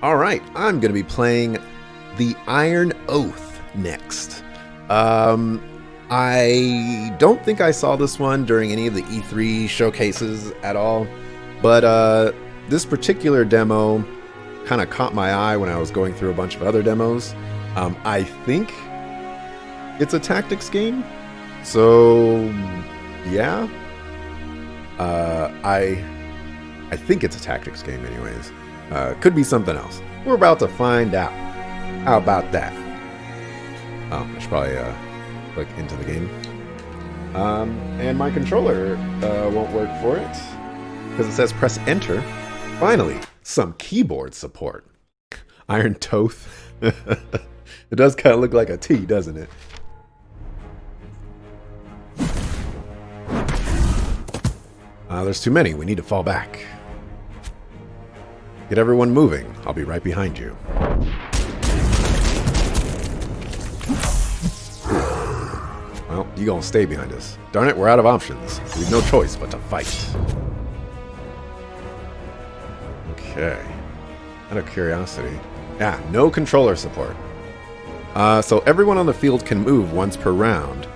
All right, I'm going to be playing the Iron Oath next. I don't think I saw this one during any of the E3 showcases at all, but this particular demo kind of caught my eye when I was going through a bunch of other demos. I think it's a tactics game, so yeah. I think it's a tactics game anyways. Could be something else. We're about to find out. How about that? Oh, I should probably click into the game. And my controller won't work for it because it says press enter. Finally, some keyboard support. Iron Toth. It does kind of look like a T, doesn't it? There's too many. We need to fall back. Get everyone moving. I'll be right behind you. Well, you gonna stay behind us. Darn it, we're out of options. We've no choice but to fight. Okay. Out of curiosity. Yeah, no controller support. So everyone on the field can move once per round.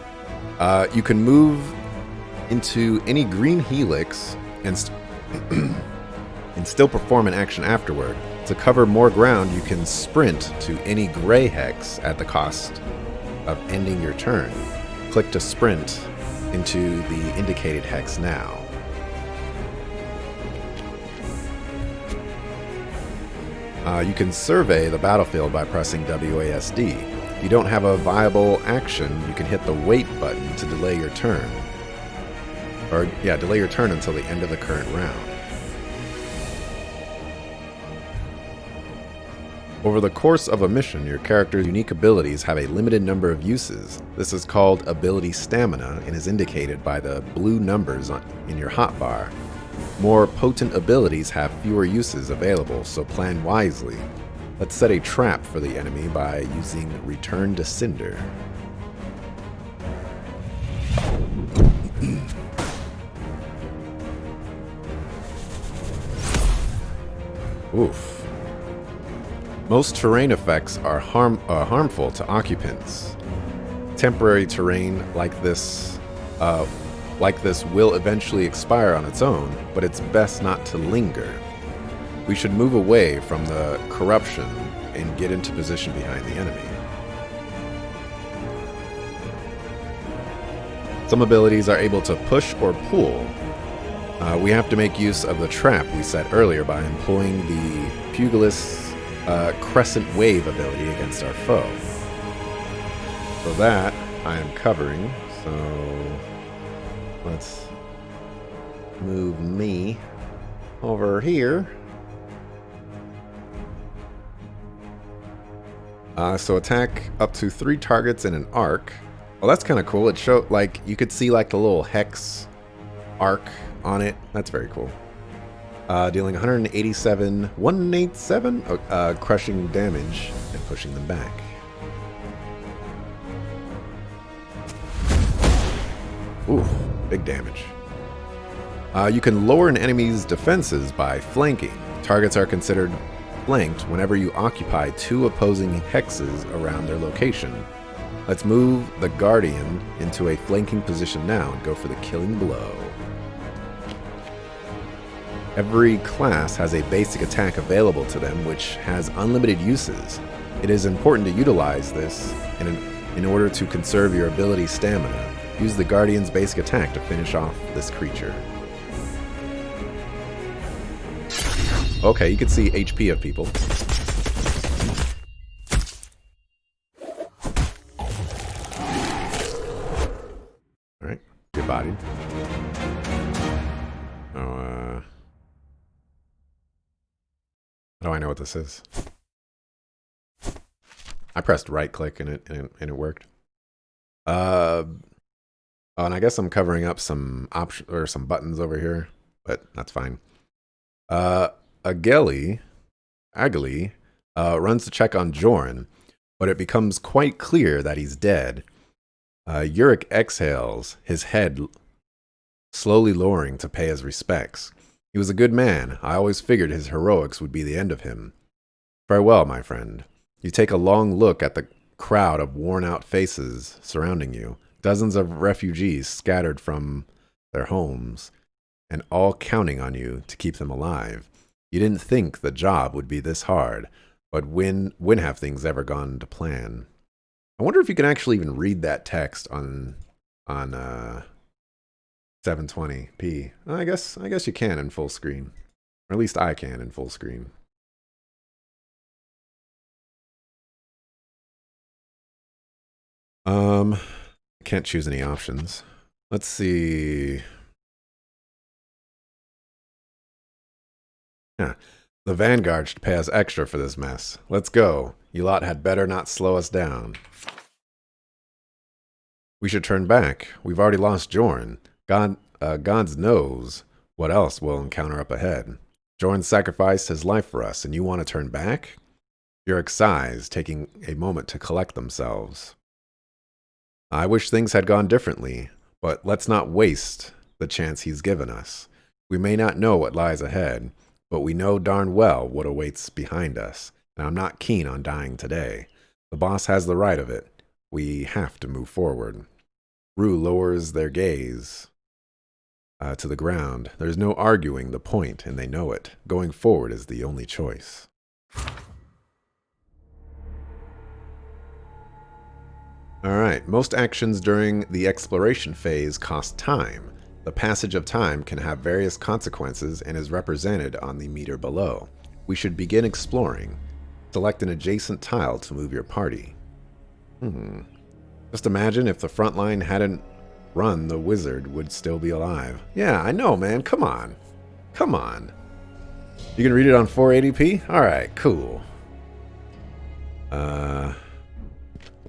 You can move into any green helix and still perform an action afterward. To cover more ground, you can sprint to any gray hex at the cost of ending your turn. Click to sprint into the indicated hex now. You can survey the battlefield by pressing WASD. If you don't have a viable action, you can hit the wait button to delay your turn. Delay your turn until the end of the current round. Over the course of a mission, your character's unique abilities have a limited number of uses. This is called ability stamina and is indicated by the blue numbers in your hotbar. More potent abilities have fewer uses available, so plan wisely. Let's set a trap for the enemy by using Return to Cinder. Oof. Most terrain effects are harmful to occupants. Temporary terrain like this will eventually expire on its own, but it's best not to linger. We should move away from the corruption and get into position behind the enemy. Some abilities are able to push or pull. We have to make use of the trap we set earlier by employing the Pugilist's Crescent Wave ability against our foe. So that I am covering, so let's move me over here. So attack up to 3 targets in an arc. Well, that's kind of cool. It showed, like, you could see like the little hex arc on it. That's very cool. Dealing 187 crushing damage and pushing them back. Ooh, big damage. You can lower an enemy's defenses by flanking. Targets are considered flanked whenever you occupy 2 opposing hexes around their location. Let's move the Guardian into a flanking position now and go for the killing blow. Every class has a basic attack available to them, which has unlimited uses. It is important to utilize this in order to conserve your ability stamina. Use the Guardian's basic attack to finish off this creature. Okay, you can see HP of people. Alright, get bodied. How do I know what this is? I pressed right click and it worked. Oh, and I guess I'm covering up some some buttons over here, but that's fine. Ageli runs to check on Joran, but it becomes quite clear that he's dead. Yurik exhales, his head slowly lowering to pay his respects. He was a good man. I always figured his heroics would be the end of him. Farewell, my friend. You take a long look at the crowd of worn-out faces surrounding you, dozens of refugees scattered from their homes, and all counting on you to keep them alive. You didn't think the job would be this hard, but when have things ever gone to plan? I wonder if you can actually even read that text on 720p. I guess you can in full screen, or at least I can in full screen. Can't choose any options. Let's see. Yeah, the Vanguard should pay us extra for this mess. Let's go. You lot had better not slow us down. We should turn back. We've already lost Jorn. God knows what else we'll encounter up ahead. Jorn sacrificed his life for us, and you want to turn back? Yurik sighs, taking a moment to collect themselves. I wish things had gone differently, but let's not waste the chance he's given us. We may not know what lies ahead, but we know darn well what awaits behind us, and I'm not keen on dying today. The boss has the right of it. We have to move forward. Rue lowers their gaze to the ground. There's no arguing the point, and they know it. Going forward is the only choice. Alright, most actions during the exploration phase cost time. The passage of time can have various consequences and is represented on the meter below. We should begin exploring. Select an adjacent tile to move your party. Just imagine if the front line hadn't run, the wizard would still be alive. Yeah, I know, man. Come on. Come on. You can read it on 480p? Alright, cool.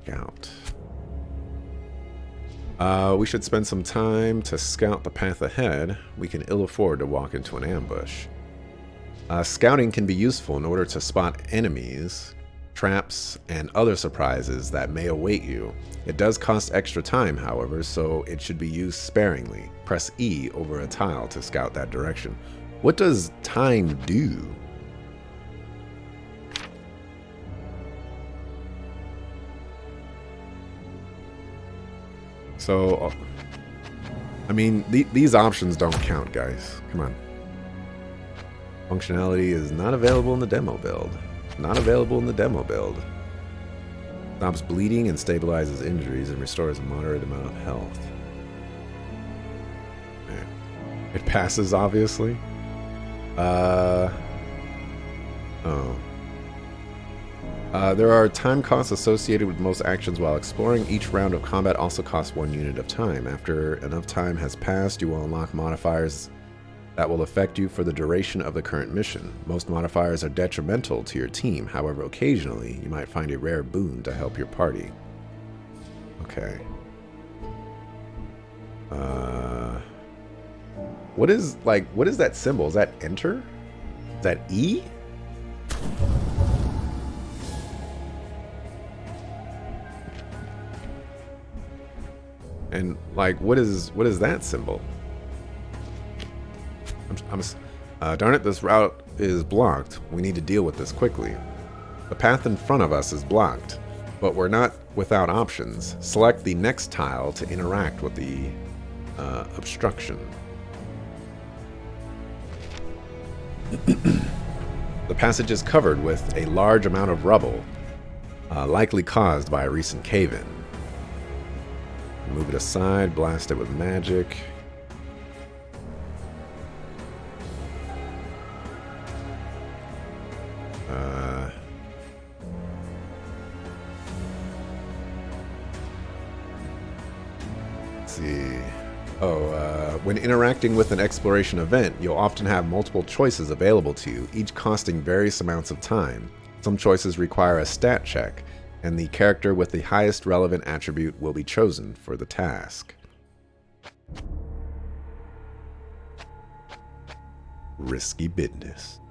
Scout. We should spend some time to scout the path ahead. We can ill afford to walk into an ambush. Scouting can be useful in order to spot enemies, traps, and other surprises that may await you. It does cost extra time, however, so it should be used sparingly. Press E over a tile to scout that direction. What does time do? So, I mean, these options don't count, guys. Come on. Functionality is not available in the demo build. Not available in the demo build. Stops bleeding and stabilizes injuries and restores a moderate amount of health. Man. It passes, obviously. There are time costs associated with most actions while exploring. Each round of combat also costs 1 unit of time. After enough time has passed, you will unlock modifiers that will affect you for the duration of the current mission. Most modifiers are detrimental to your team. However, occasionally, you might find a rare boon to help your party. Okay. What is that symbol? Is that enter? Is that E? And like, what is that symbol? Darn it, this route is blocked. We need to deal with this quickly. The path in front of us is blocked, but we're not without options. Select the next tile to interact with the obstruction. The passage is covered with a large amount of rubble, likely caused by a recent cave-in. Move it aside, blast it with magic. Let's see. When interacting with an exploration event, you'll often have multiple choices available to you, each costing various amounts of time. Some choices require a stat check, and the character with the highest relevant attribute will be chosen for the task. Risky business.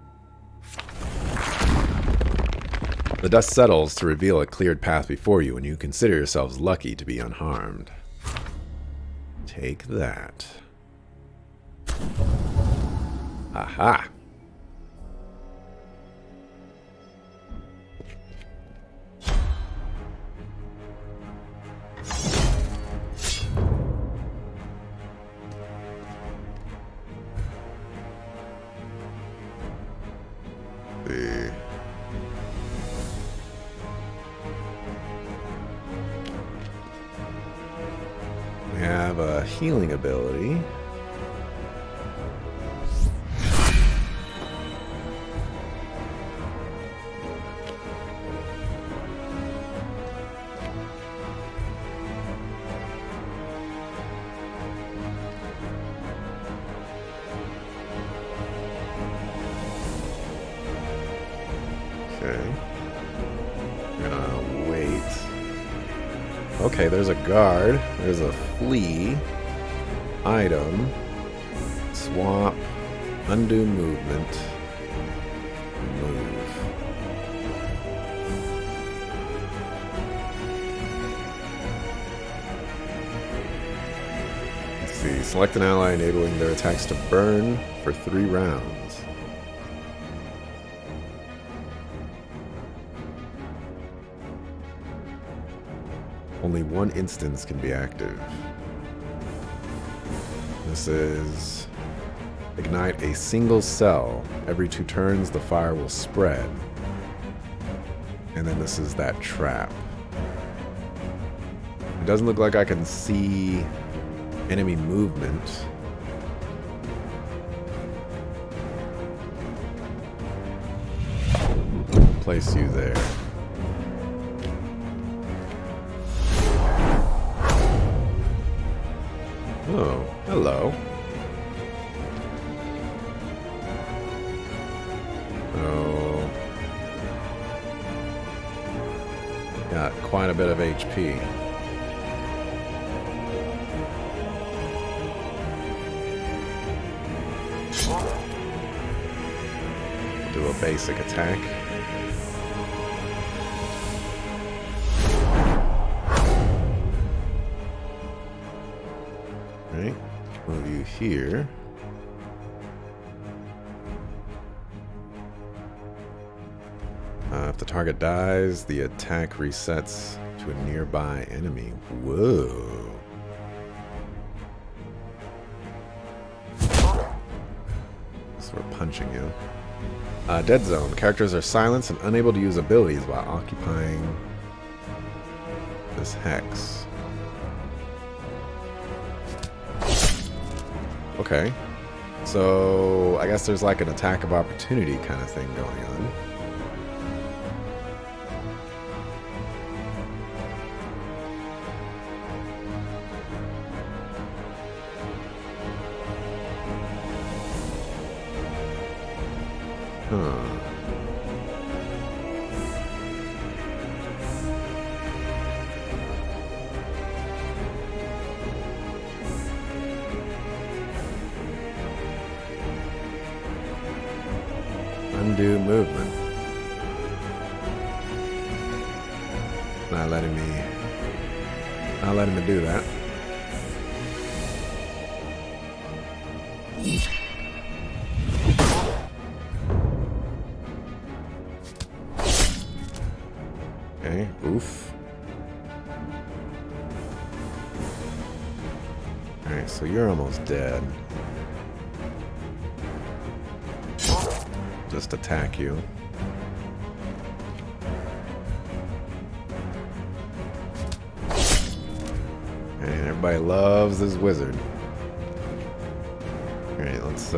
The dust settles to reveal a cleared path before you, and you consider yourselves lucky to be unharmed. Take that. Aha! have a healing ability. Okay. I'm gonna wait. Okay, there's a guard. There's a flee. Item. Swap. Undo movement. Move. Let's see. Select an ally enabling their attacks to burn for 3 rounds. Only 1 instance can be active. This is ignite a single cell. Every 2 turns, the fire will spread. And then this is that trap. It doesn't look like I can see enemy movement. Place you there. Oh, hello. Oh. Got quite a bit of HP. Do a basic attack. Right, move you here. If the target dies, the attack resets to a nearby enemy. Whoa. So we're punching you. Dead zone. Characters are silenced and unable to use abilities while occupying this hex. Okay. So, I guess there's like an attack of opportunity kind of thing going on. Huh. Undo movement. Not letting me do that. Okay, oof. Alright, so you're almost dead. Just attack you. And everybody loves this wizard. Alright, let's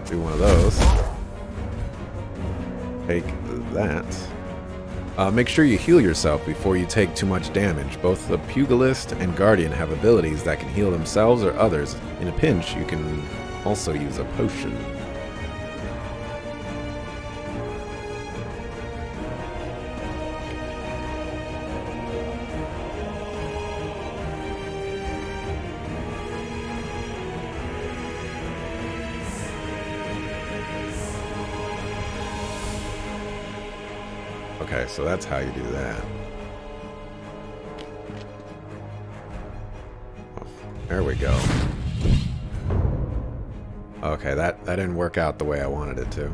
do one of those. Take that. Make sure you heal yourself before you take too much damage. Both the Pugilist and Guardian have abilities that can heal themselves or others. In a pinch, you can also use a potion. Okay, so that's how you do that. Oh, there we go. Okay, that didn't work out the way I wanted it to.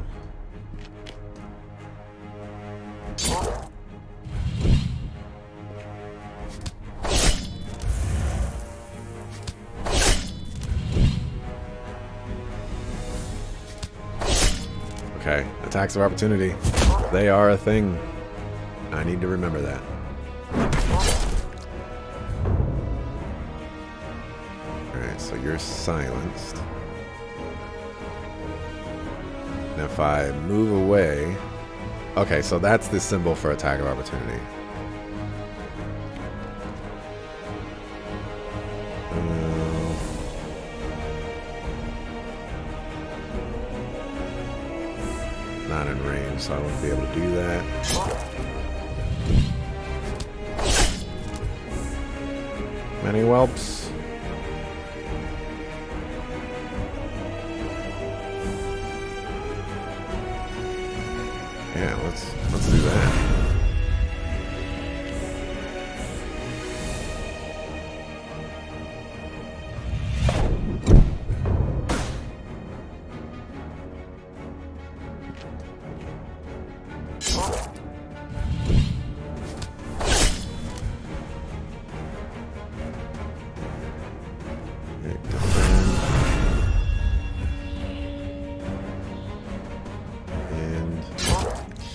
Okay, attacks of opportunity. They are a thing. I need to remember that. Alright, so you're silenced. And if I move away... Okay, so that's the symbol for attack of opportunity. Not in range, so I wouldn't be able to do that. Many whelps. Yeah, let's do that.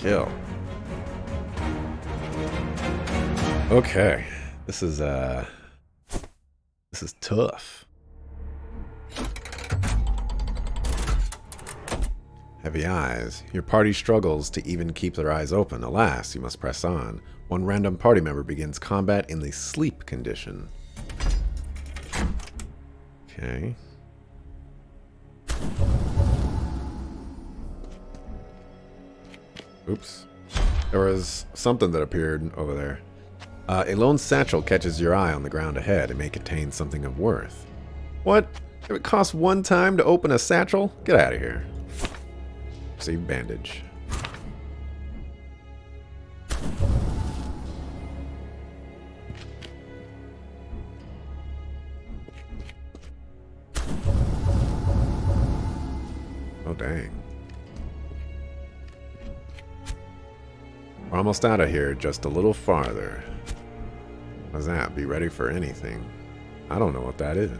Kill. Okay, this is tough. Heavy eyes. Your party struggles to even keep their eyes open. Alas, you must press on. One random party member begins combat in the sleep condition. Okay. Oops. There was something that appeared over there. A lone satchel catches your eye on the ground ahead. It may contain something of worth. What? If it costs 1 time to open a satchel? Get out of here. Receive bandage. Oh, dang. We're almost out of here, just a little farther. What's that? Be ready for anything. I don't know what that is.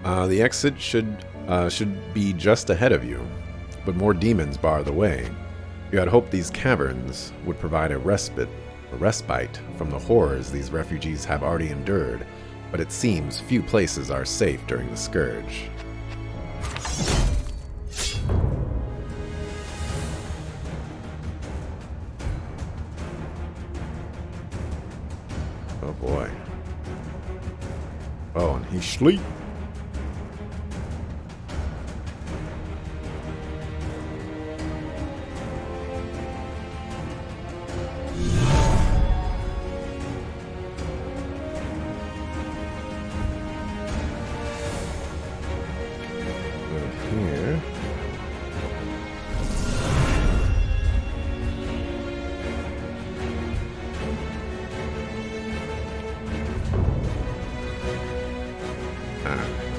The exit should be just ahead of you, but more demons bar the way. You had hoped these caverns would provide a respite from the horrors these refugees have already endured. But it seems few places are safe during the Scourge. Oh boy. Oh, and he's asleep.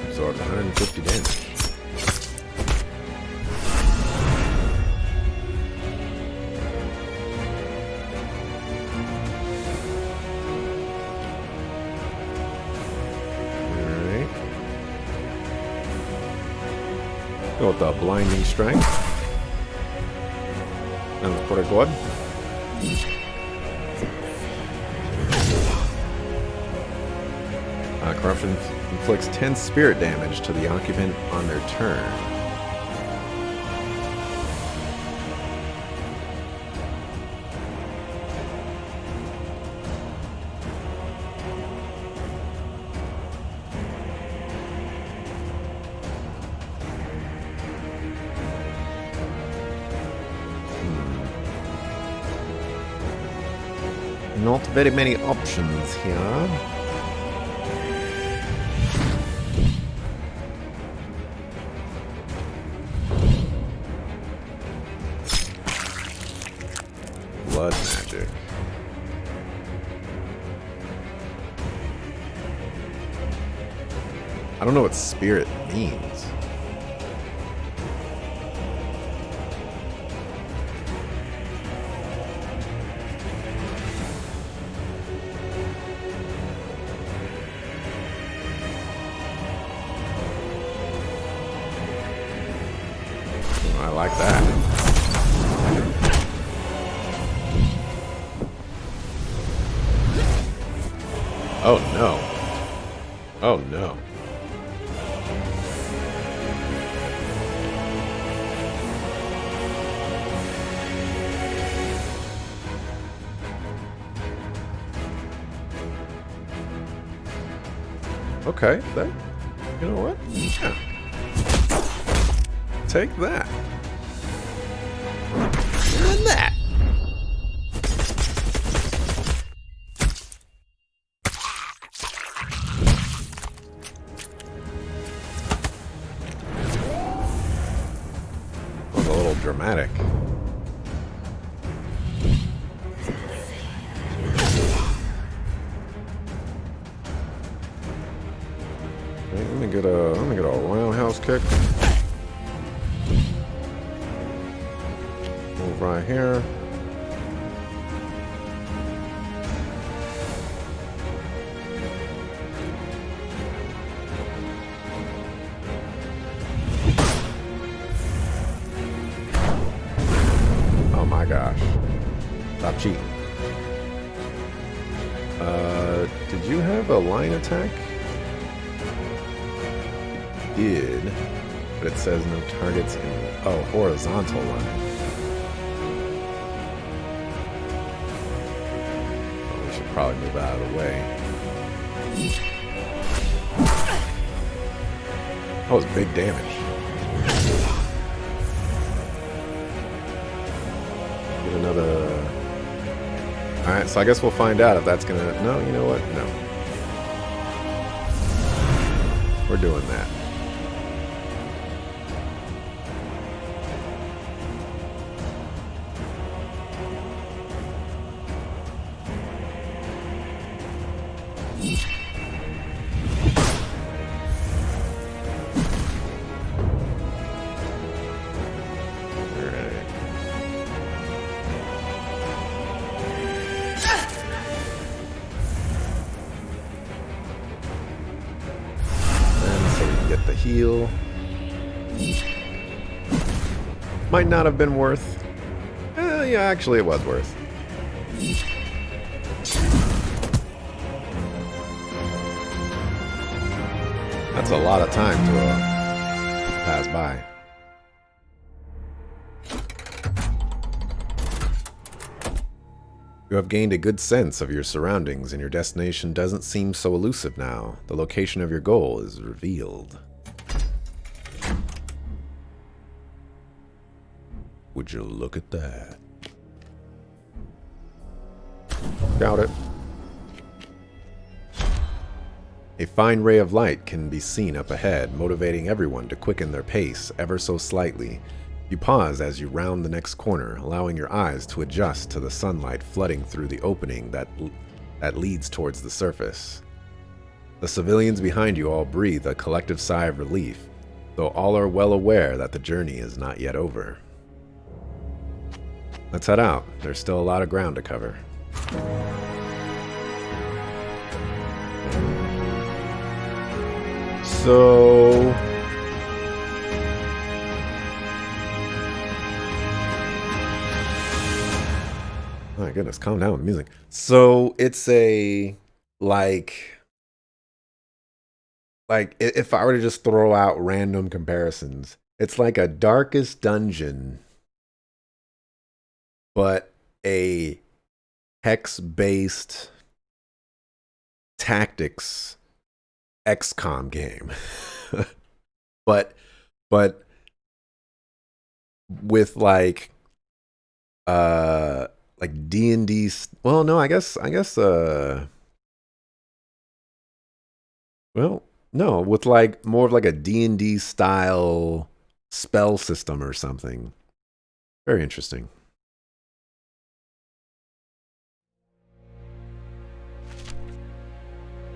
Absorbed 150 damage. Alright. Go with the blinding strike. That's pretty good. Corruption inflicts 10 spirit damage to the occupant on their turn. Not very many options here. Blood magic. I don't know what spirit means. I like that. Oh no. Oh no. Okay, that, you know what? Yeah. Take that. And then that. That was a little dramatic. Let me get a roundhouse kick. Move right here. Oh my gosh. Stop cheating. Did you have a line attack? Did, but it says no targets in, oh, horizontal line. Oh, we should probably move out of the way. That was big damage. Get another. Alright, so I guess we'll find out if that's gonna. No, you know what? No. We're doing that. Heal. Might not have been worth. Yeah, actually it was worth. That's a lot of time to pass by. You have gained a good sense of your surroundings, and your destination doesn't seem so elusive now. The location of your goal is revealed. Would you look at that? Doubt it. A fine ray of light can be seen up ahead, motivating everyone to quicken their pace ever so slightly. You pause as you round the next corner, allowing your eyes to adjust to the sunlight flooding through the opening that leads towards the surface. The civilians behind you all breathe a collective sigh of relief, though all are well aware that the journey is not yet over. Let's head out. There's still a lot of ground to cover. So... my goodness, calm down with the music. So it's a... Like if I were to just throw out random comparisons, it's like a Darkest Dungeon, but a hex-based tactics XCOM game. but with like D&D, well, no, I guess well, no, with like more of like a D&D style spell system or something. Very interesting.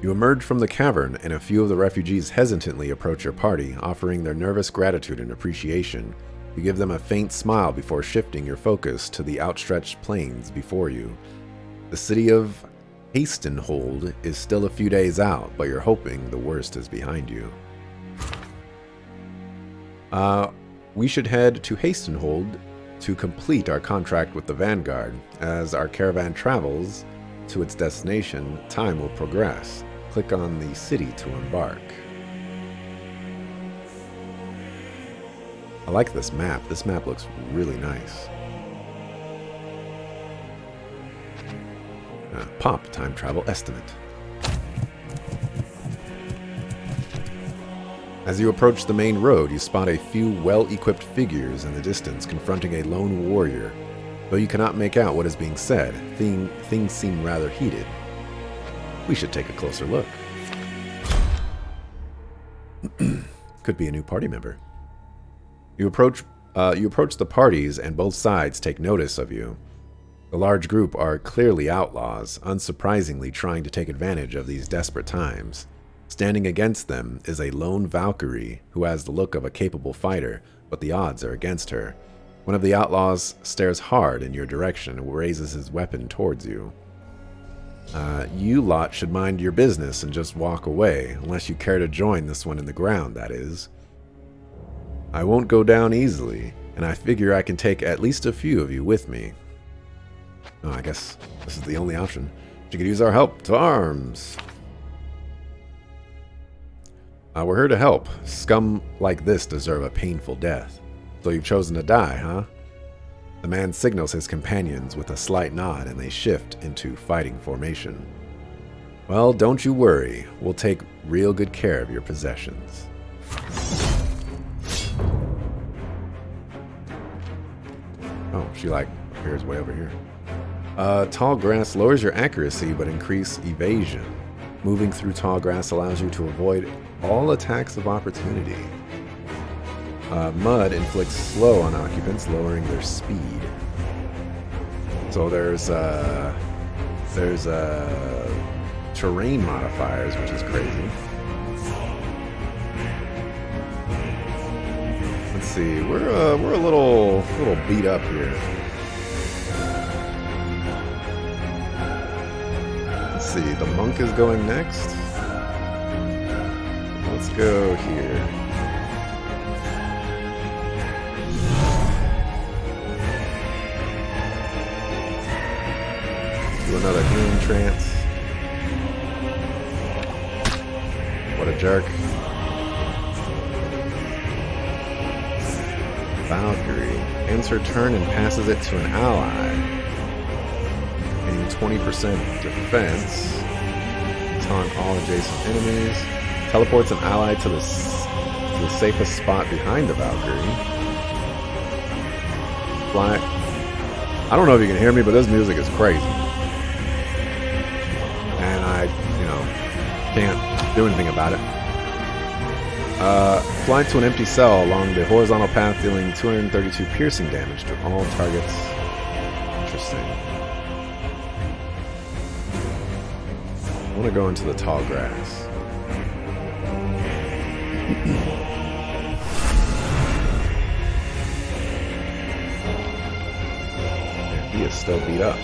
You emerge from the cavern, and a few of the refugees hesitantly approach your party, offering their nervous gratitude and appreciation. You give them a faint smile before shifting your focus to the outstretched plains before you. The city of Hastenhold is still a few days out, but you're hoping the worst is behind you. We should head to Hastenhold to complete our contract with the Vanguard. As our caravan travels to its destination, time will progress. Click on the city to embark. I like this map. This map looks really nice. Pop time travel estimate. As you approach the main road, you spot a few well-equipped figures in the distance confronting a lone warrior. Though you cannot make out what is being said, things seem rather heated. We should take a closer look. Could be a new party member. You approach the parties, and both sides take notice of you. The large group are clearly outlaws, unsurprisingly trying to take advantage of these desperate times. Standing against them is a lone Valkyrie who has the look of a capable fighter, but the odds are against her. One of the outlaws stares hard in your direction and raises his weapon towards you. You lot should mind your business and just walk away, unless you care to join this one in the ground, that is. I won't go down easily, and I figure I can take at least a few of you with me. Oh, I guess this is the only option. You could use our help. To arms! We're here to help. Scum like this deserve a painful death. So you've chosen to die, huh? The man signals his companions with a slight nod, and they shift into fighting formation. Well, don't you worry. We'll take real good care of your possessions. Oh, she appears way over here. Tall grass lowers your accuracy but increase evasion. Moving through tall grass allows you to avoid all attacks of opportunity. Mud inflicts slow on occupants, lowering their speed. So there's terrain modifiers, which is crazy. Let's see, we're a little beat up here. Let's see, the monk is going next. Let's go here. Do another healing trance. What a jerk. Valkyrie ends her turn and passes it to an ally. Gaining 20% defense. Taunt all adjacent enemies. Teleports an ally to the safest spot behind the Valkyrie. Fly. I don't know if you can hear me, but this music is crazy. And I, can't do anything about it. Fly to an empty cell along the horizontal path, dealing 232 piercing damage to all targets. Interesting. I want to go into the tall grass. Yeah, he is still beat up.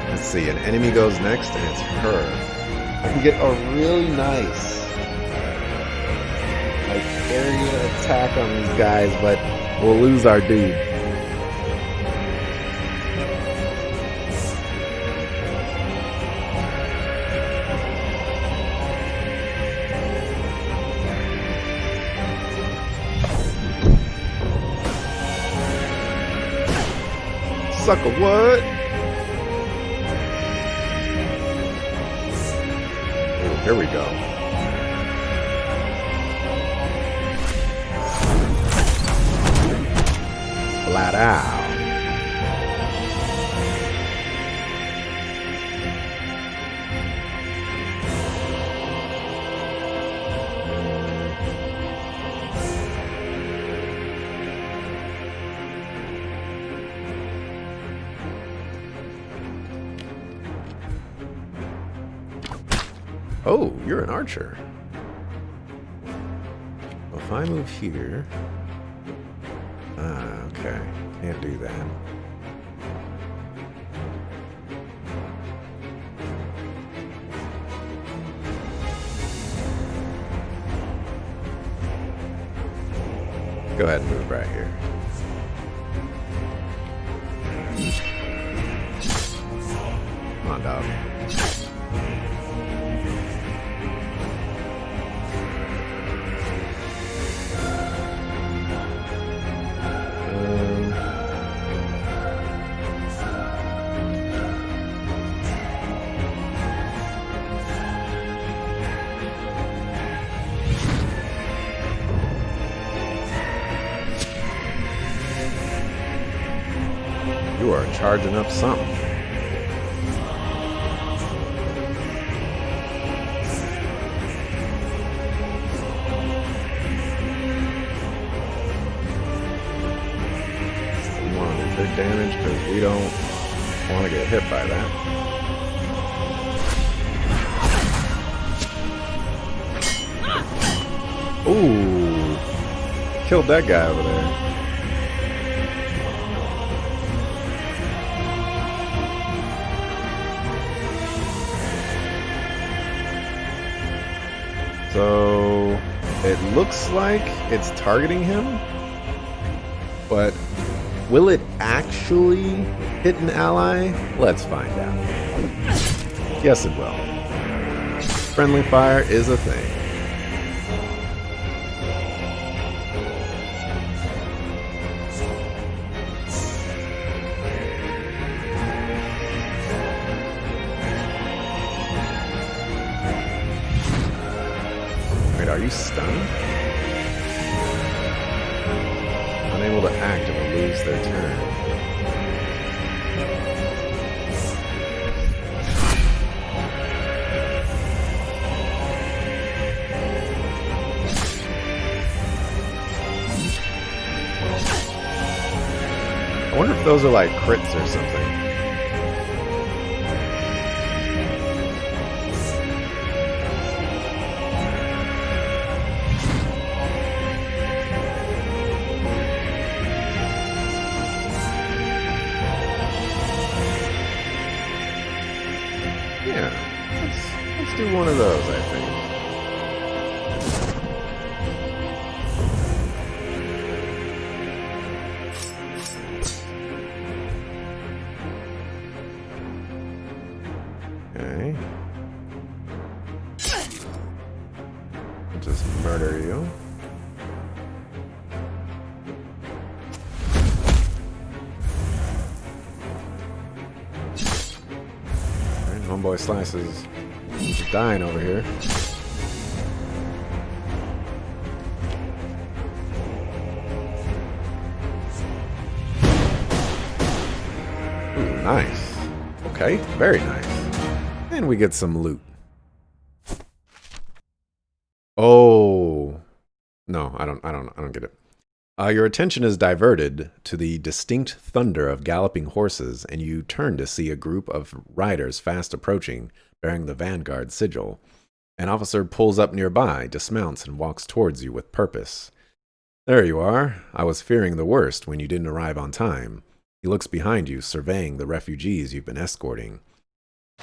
Let's see, an enemy goes next, and it's her. I can get a really nice area attack on these guys, but we'll lose our dude. Sucker, what? Oh, here we go. Flat out. Oh, you're an archer. Well, if I move here... okay. Can't do that. Go ahead and move right here. Come on, dog. You are charging up something. We want to do big damage because we don't want to get hit by that. Ooh, killed that guy over there. So it looks like it's targeting him, but will it actually hit an ally? Let's find out. Yes, it will. Friendly fire is a thing. Are you stunned? Unable to act and will lose their turn. I wonder if those are like crits or something. Yeah, let's do one of those, I think. Okay. I'll just murder you. Homeboy Slices is dying over here. Ooh, nice. Okay, very nice. And we get some loot. Oh. No, I don't get it. Your attention is diverted to the distinct thunder of galloping horses, and you turn to see a group of riders fast approaching, bearing the Vanguard sigil. An officer pulls up nearby, dismounts, and walks towards you with purpose. There you are. I was fearing the worst when you didn't arrive on time. He looks behind you, surveying the refugees you've been escorting.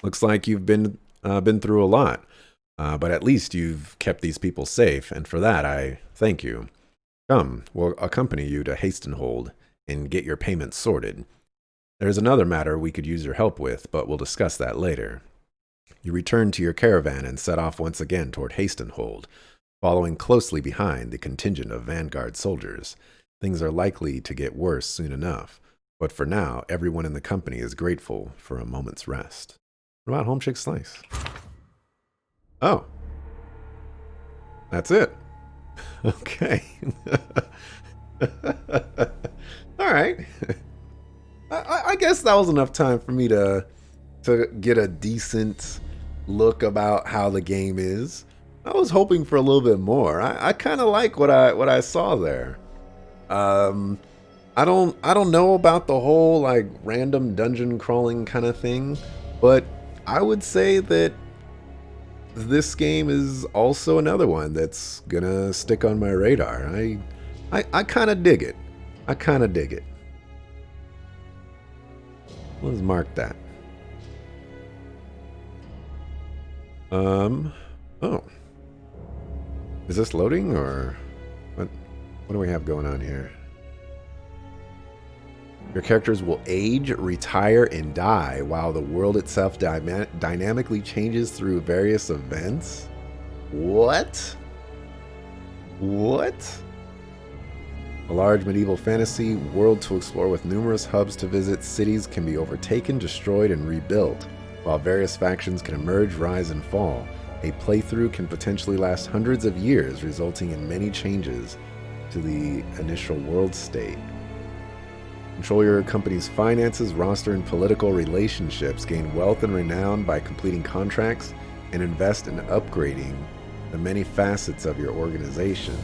Looks like you've been through a lot, but at least you've kept these people safe, and for that I thank you. Come, we'll accompany you to Hastenhold and get your payments sorted. There's another matter we could use your help with, but we'll discuss that later. You return to your caravan and set off once again toward Hastenhold, following closely behind the contingent of Vanguard soldiers. Things are likely to get worse soon enough, but for now, everyone in the company is grateful for a moment's rest. What about Home Chick Slice? Oh. That's it. Okay. All right. I guess that was enough time for me to get a decent look about how the game is. I was hoping for a little bit more. I kind of like what I saw there. I don't know about the whole like random dungeon crawling kind of thing, but I would say that this game is also another one that's gonna stick on my radar. I kind of dig it. I kind of dig it. Let's mark that. Oh. Is this loading or what do we have going on here? Your characters will age, retire, and die while the world itself dynamically changes through various events. What? What? A large medieval fantasy world to explore with numerous hubs to visit. Cities can be overtaken, destroyed, and rebuilt, while various factions can emerge, rise, and fall. A playthrough can potentially last hundreds of years, resulting in many changes to the initial world state. Control your company's finances, roster, and political relationships. Gain wealth and renown by completing contracts, and invest in upgrading the many facets of your organization.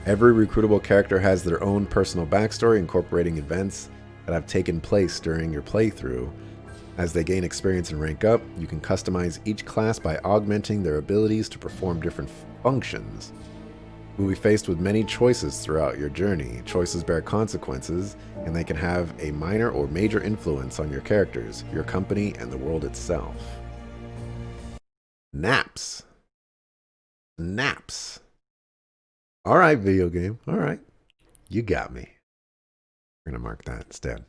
Every recruitable character has their own personal backstory, incorporating events that have taken place during your playthrough. As they gain experience and rank up, you can customize each class by augmenting their abilities to perform different functions. You will be faced with many choices throughout your journey. Choices bear consequences, and they can have a minor or major influence on your characters, your company, and the world itself. Naps. Naps. All right, video game. All right. You got me. We're going to mark that instead.